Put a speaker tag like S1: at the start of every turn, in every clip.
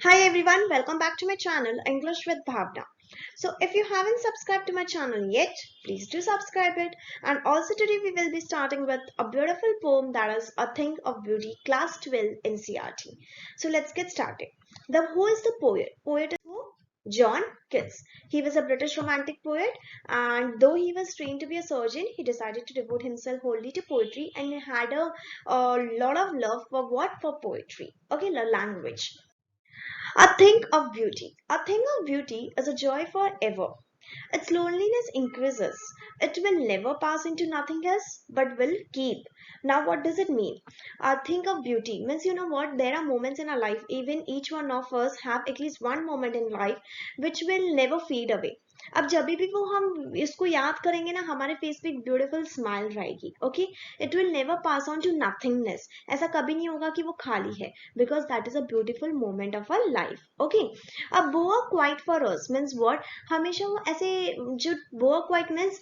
S1: Hi everyone, welcome back to my channel English with Bhavna. So if you haven't subscribed to my channel yet, please do subscribe it. And also today we will be starting with a beautiful poem that is A Thing of Beauty, Class 12 NCERT. So let's get started. Who is the poet? Poet is who? John Keats. He was a British romantic poet, and though he was trained to be a surgeon, he decided to devote himself wholly to poetry, and he had a lot of love for what? For poetry. Okay, the language. A thing of beauty. A thing of beauty is a joy forever. Its loneliness increases. It will never pass into nothing else, but will keep. Now, what does it mean? A thing of beauty means, you know what? There are moments in our life, even each one of us have at least one moment in life which will never fade away. अब जब भी वो हम इसको याद करेंगे ना हमारे फेस पे एक ब्यूटीफुल स्माइल रहेगी okay it will never pass on to nothingness ऐसा कभी नहीं होगा कि वो खाली है because that is a beautiful moment of our life okay अब बोआ quite for us means what हमेशा वो ऐसे जो बोआ quite means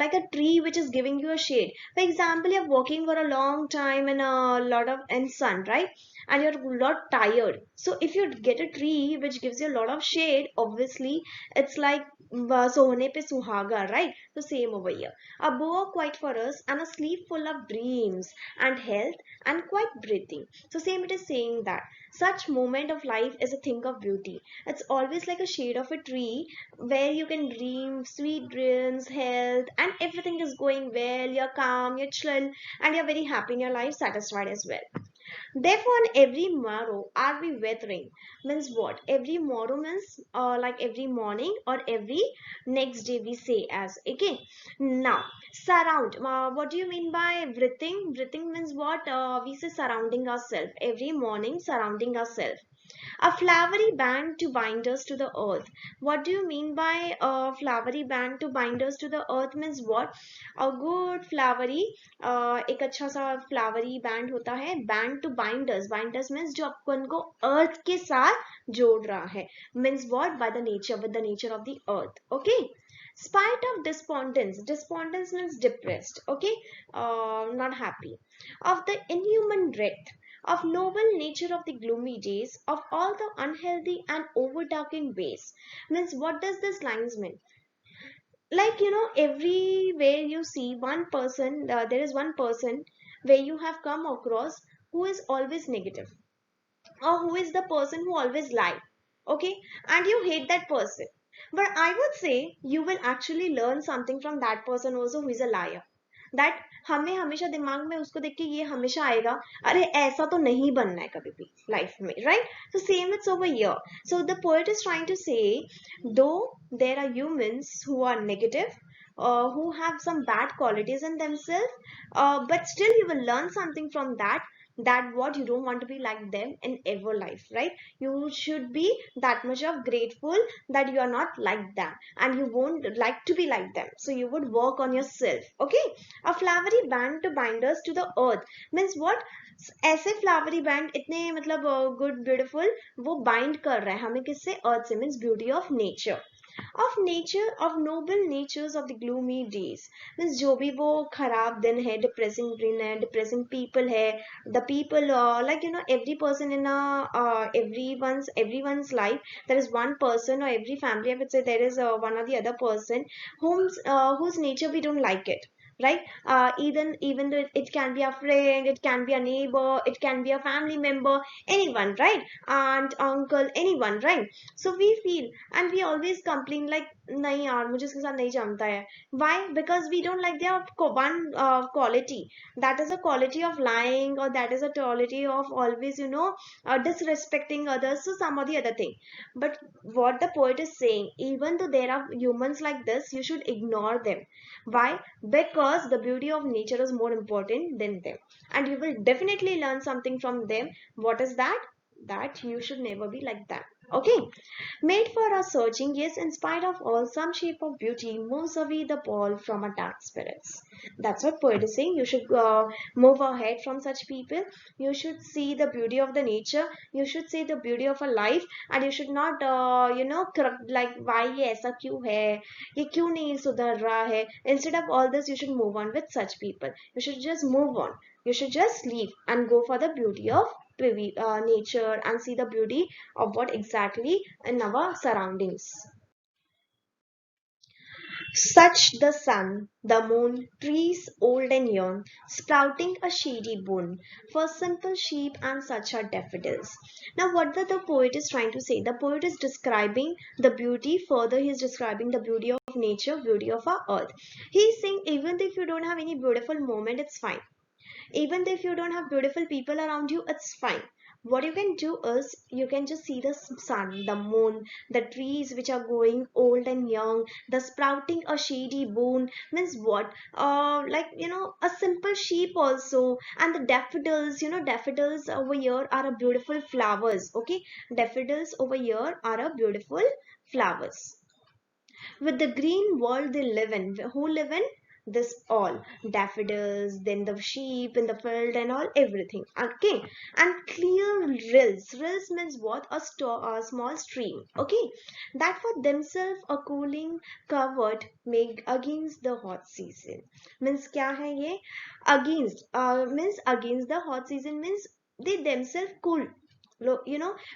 S1: like a tree which is giving you a shade. For example, you're walking for a long time in a lot of in sun, right? And you're a lot tired. So if you get a tree which gives you a lot of shade, obviously it's like सोने पे सुहागा, right? So same over here. A boa quiet for us and a sleep full of dreams and health and quiet breathing. So same it is saying that such moment of life is a thing of beauty. It's always like a shade of a tree where you can dream sweet dreams, health, and everything is going well. You're calm, you're chill, and you're very happy in your life, satisfied as well. Therefore, on every morrow are we weathering means what? Every morrow means like every morning or every next day we say as okay. Now surround. What do you mean by breathing? Breathing means what? We say surrounding ourselves every morning, surrounding ourselves. A flowery band to bind us to the earth. What do you mean by a flowery band to bind us to the earth means what? A good flowery एक अच्छा सा flowery band होता है band to bind us means जो अपन को earth के साथ जोड़ रहा है means what by the nature with the nature of the earth okay spite of despondence means depressed okay not happy of the inhuman dread of noble nature of the gloomy days, of all the unhealthy and overdarkened ways. Means what does this lines mean? Like everywhere you see one person, there is one person where you have come across who is always negative, or who is the person who always lie. Okay, and you hate that person. But I would say you will actually learn something from that person also who is a liar. That हमें हमेशा दिमाग में उसको देख के ये हमेशा आएगा अरे ऐसा तो नहीं बनना है कभी भी लाइफ में right so same it's over here so the poet is trying to say though there are humans who are negative who have some bad qualities in themselves but still you will learn something from that what you don't want to be like them in ever life right you should be that much of grateful that you are not like them and you won't like to be like them so you would work on yourself okay a flowery band to bind us to the earth means what ऐसे flowery band इतने मतलब good beautiful वो bind कर रहा है हमें किससे अर्थ से means beauty of nature of nature of noble natures of the gloomy days means जो भी वो खराब दिन है depressing दिन है depressing people है the people like every person in a everyone's life there is one person or every family I would say there is one or the other person whose nature we don't like it right even though it can be a friend it can be a neighbor it can be a family member anyone right aunt uncle anyone right so we feel and we always complain like नहीं यार मुझे इसके साथ नहीं जमता है why because we don't like their one quality that is a quality of lying or that is a quality of always disrespecting others so some or the other thing but what the poet is saying even though there are humans like this you should ignore them why because the beauty of nature is more important than them and you will definitely learn something from them what is that you should never be like that okay made for our searching yes in spite of all some shape of beauty moves away the pall from our dark spirits that's what poet is saying you should move ahead from such people you should see the beauty of the nature you should see the beauty of a life and you should not like why ये ऐसा क्यों है ये क्यों नहीं सुधर रहा है instead of all this you should move on with such people you should just move on you should just leave and go for the beauty of nature and see the beauty of what exactly in our surroundings. Such the sun, the moon, trees old and young, sprouting a shady boon, for simple sheep and such are daffodils. Now, what the poet is trying to say? The poet is describing the beauty, further, he is describing the beauty of nature, beauty of our earth. He is saying, even if you don't have any beautiful moment, it's fine. Even if you don't have beautiful people around you, it's fine. What you can do is you can just see the sun, the moon, the trees which are growing old and young, the sprouting a shady boon means what? Like a simple sheep also, and the daffodils. Daffodils over here are a beautiful flowers. Okay, daffodils over here are a beautiful flowers with the green world they live in. Who live in? This all daffodils, then the sheep in the field and all everything. Okay, and clear rills. Rills means what? A small stream. Okay, that for themselves a cooling covered make against the hot season. Means क्या है ये? Against means against the hot season means they themselves cool.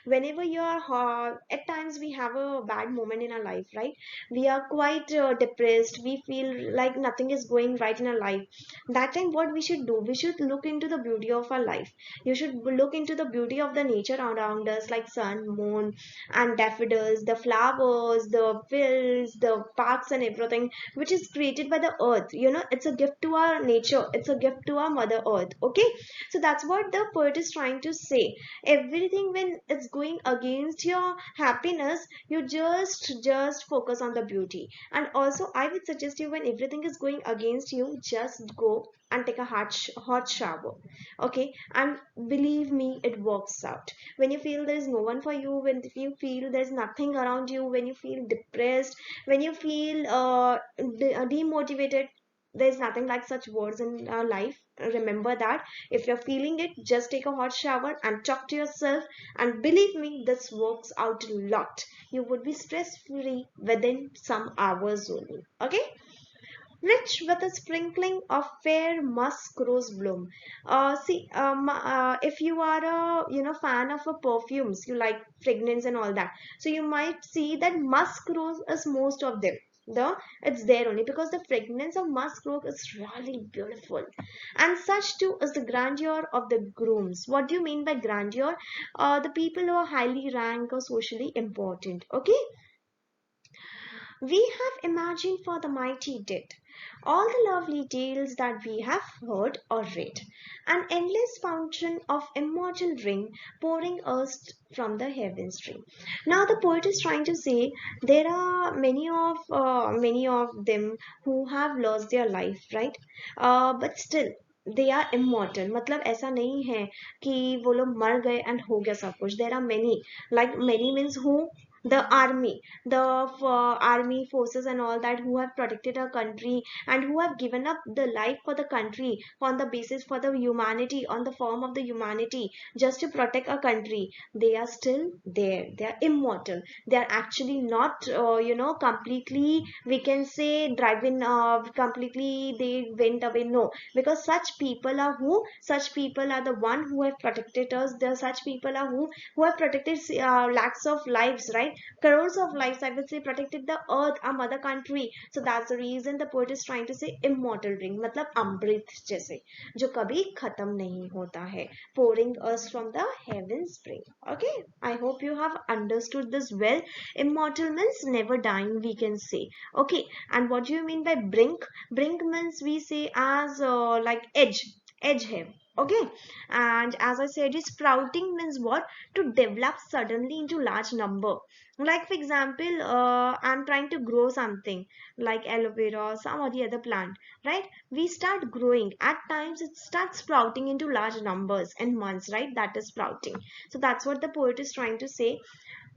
S1: Whenever you are at times we have a bad moment in our life, right? We are quite depressed, we feel like nothing is going right in our life. That time what we should do, we should look into the beauty of our life. You should look into the beauty of the nature around us, like sun, moon, and daffodils, the flowers, the fields, the parks and everything which is created by the earth. It's a gift to our nature, it's a gift to our mother earth. Okay, so that's what the poet is trying to say. Everything when it's going against your happiness, you just focus on the beauty. And also I would suggest you, when everything is going against you, just go and take a hot shower. Okay, and believe me, it works out. When you feel there is no one for you, when you feel there's nothing around you, when you feel depressed, when you feel demotivated, there's nothing like such words in our life. Remember that. If you're feeling it, just take a hot shower and talk to yourself, and believe me, this works out a lot. You would be stress free within some hours only. Okay, rich with a sprinkling of fair musk rose bloom. If you are a fan of perfumes, you like fragrance and all that, so you might see that musk rose is most of them. It's there only because the fragrance of musk rose is really beautiful, and such too is the grandeur of the grooms. What do you mean by grandeur? The people who are highly ranked or socially important. Okay, we have imagined for the mighty dead all the lovely tales that we have heard or read, an endless fountain of immortal ring pouring us from the heaven stream. Now the poet is trying to say there are many of them who have lost their life, right? But still they are immortal. मतलब ऐसा नहीं है कि वो लोग मर गए and हो गया सब कुछ. There are many, like many means who? The army, the army forces and all that, who have protected our country and who have given up the life for the country on the basis for the humanity, on the form of the humanity, just to protect our country. They are still there, they are immortal. They are actually not completely, we can say, driving completely they went away. No, because such people are who? Such people are the one who have protected us. The such people are who have protected lakhs of lives, right? Crores of lives, I would say, protected the earth, our mother country. So that's the reason the poet is trying to say immortal ring, मतलब अमृत जैसे जो कभी खत्म नहीं होता है, pouring us from the heaven spring. Okay, I hope you have understood this well. Immortal means never dying, we can say. Okay, and what do you mean by brink? Brink means we say as like edge है. Okay, and as I said, sprouting means what? To develop suddenly into large number. Like for example, I'm trying to grow something like aloe vera or some or the other plant, right? We start growing. At times it starts sprouting into large numbers and months, right? That is sprouting. So that's what the poet is trying to say.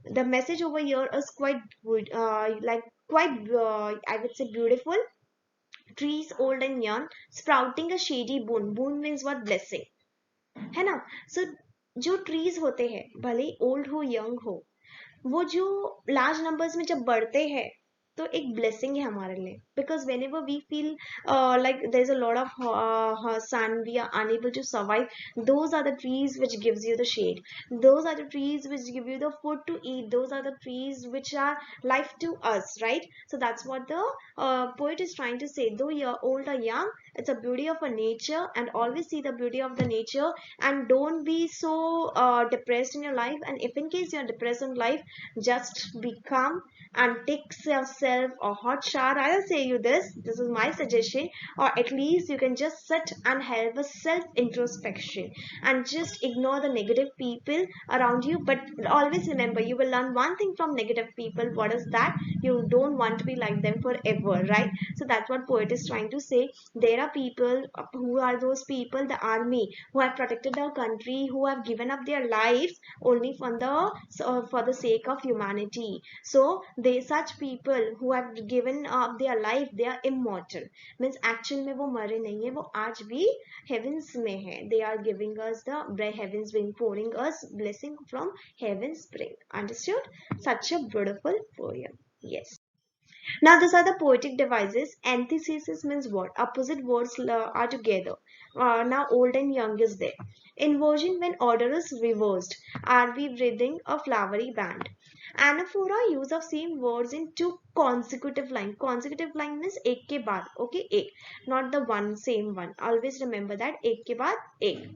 S1: The message over here is quite good, like quite I would say beautiful. Trees old and young, sprouting a shady boon. Boon means what? Blessing, है ना? So जो trees होते हैं, भले old हो young हो, वो जो लार्ज नंबर्स में जब बढ़ते हैं, तो एक ब्लेसिंग है हमारे लिए, because whenever we feel like there's a lot of sun, we are unable to survive, those are the trees which gives you the shade, those are the trees which give you the food to eat, those are the trees which are life to us, right? So that's what the poet is trying to say. Though you're old or young, it's a beauty of a nature, and always see the beauty of the nature, and don't be so depressed in your life. And if in case you're depressed in life, just be calm and take yourself a hot shower. I'll say you this is my suggestion, or at least you can just sit and have a self introspection and just ignore the negative people around you. But always remember, you will learn one thing from negative people. What is that? You don't want to be like them forever, right? So that's what poet is trying to say. There are people, who are those people? The army, who have protected our country, who have given up their lives only for the sake of humanity. So they, such people who have given up their life, they are immortal. Means actual में वो मरे नहीं है, वो आज भी heavens में है. They are giving us the heavens, being pouring us blessing from heaven's spring. Understood? Such a beautiful poem. Yes. Now these are the poetic devices. Antithesis means what? Opposite words are together. Now old and young is there. Inversion, when order is reversed. Are we breathing a flowery band? Anaphora, use of same words in two consecutive line. Consecutive line means एक के बाद. Okay, एक. Not the one same one. Always remember that. एक के बाद एक.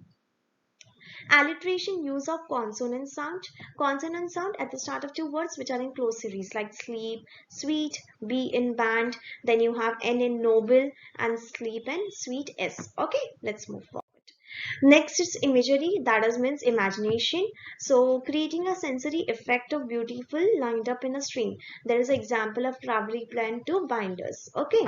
S1: Alliteration, use of consonant sound. Consonant sound at the start of two words which are in close series, like sleep, sweet, be in band. Then you have N in noble, and sleep and sweet S. Okay, let's move forward. Next is imagery, that is means imagination. So creating a sensory effect of beautiful lined up in a string. There is an example of flowery plant to binders. Okay.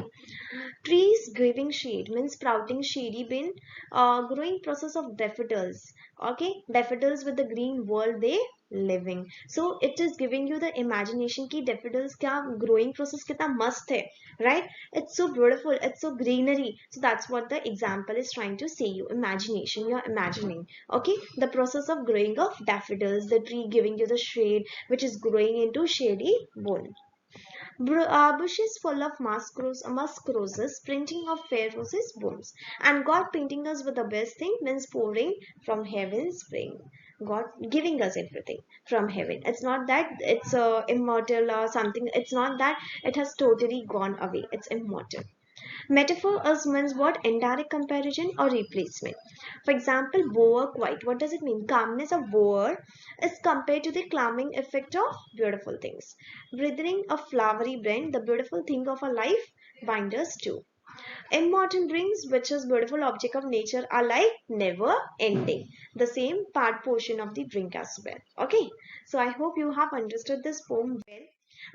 S1: Trees giving shade means sprouting shady bin. Growing process of daffodils. Okay, daffodils with the green world they living. So it is giving you the imagination ki daffodils क्या growing process कितना मस्त है, right? It's so beautiful, it's so greenery. So that's what the example is trying to say you. Imagination, you're imagining. Okay, the process of growing of daffodils, the tree giving you the shade which is growing into shady bone. Bushes full of musk roses, printing of fair roses blooms. And God painting us with the best thing means pouring from heaven spring. God giving us everything from heaven. It's not that it's immortal or something. It's not that it has totally gone away. It's immortal. Metaphor is means what? Indirect comparison or replacement. For example, boer quiet. What does it mean? Calmness of boer is compared to the calming effect of beautiful things. Breathing a flowery brand, the beautiful thing of a life, binders too. Immortal drinks, which is beautiful object of nature, are like never ending. The same part portion of the drink as well. Okay. So I hope you have understood this poem well.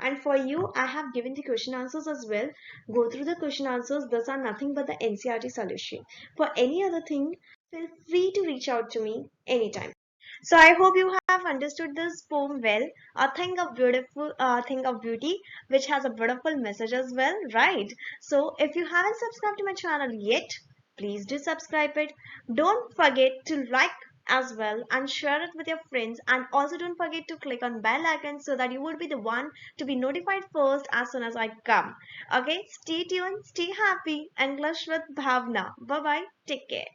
S1: And for you, I have given the question answers as well. Go through the question answers. Those are nothing but the NCERT solution. For any other thing, feel free to reach out to me anytime. So I hope you have understood this poem well. A thing of beautiful, thing of beauty, which has a beautiful message as well, right? So if you haven't subscribed to my channel yet, please do subscribe it. Don't forget to like as well and share it with your friends, and also don't forget to click on bell icon so that you would be the one to be notified first as soon as I come. Okay, stay tuned, stay happy. English with Bhavna. Bye bye, take care.